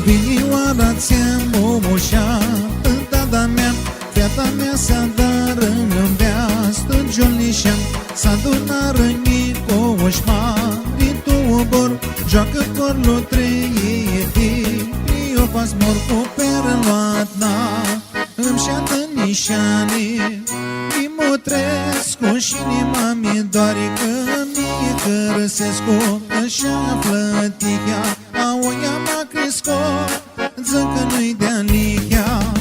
Vinioara ți-am momoșa, tata mea, fiata mea s-a dar în bea, stângiolnișeam, s-a adunat rănii coșmari, tu obor, joacă corlo trăieti, eu pas mor cu perluat, na, îmi șeată nișane, Imotrescu și inima mi doare că mie cărăsescu, așa flătichea, auia m-a cresco, zic că nu-i de-a lichea.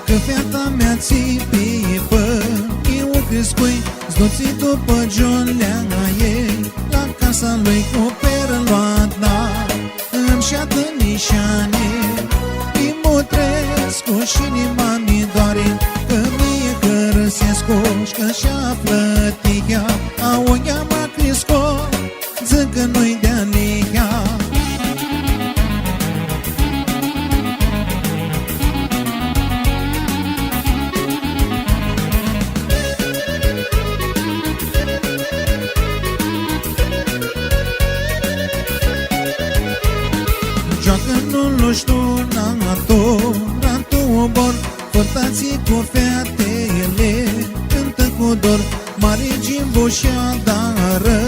Că fata mea țipipă, eu crescui, zdoții după Giolea ei, la casa lui cu perluat, da, îmi șeată nișane, Imotrescu și inima mi doare, că mie cărăsescu, că și-a flătichea, auia m-a crescu, zic că nu-i de-a lichea. Nu știu natura tu obor, portații cu fetele, cântă cu dor, mare gimboșea dară,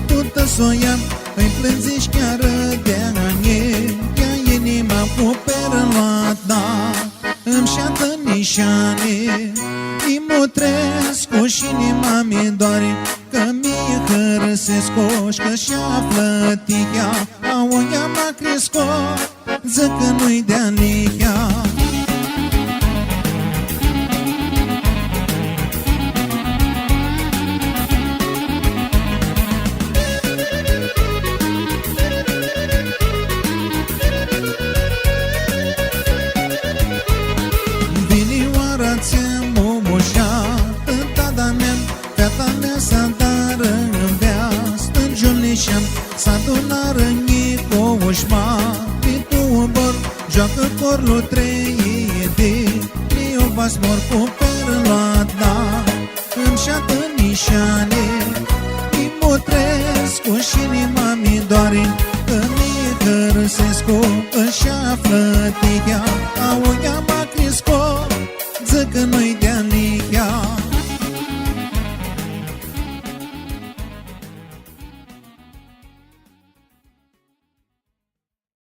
tută soia, îi plânziși chiar de-a ia inima cu perluat, da, îmi șeată nișane, Imotrescu și inima mi doare, că mie cărăsescu, că și-a flătichea, auia m-a crescu, zic că nu-i de-a lichea. Vinioara ți-am momoșa, tata mea, fata mea s-a dar în bea, stângiolnișeam, s-a adunat rănii coșmari, joacă corlo trăieti, eu vas mor cu perluat, da, îmi șeată nișane, Imotrescu și inima mi doare, că mie cărăsescu, că și-a flătichea.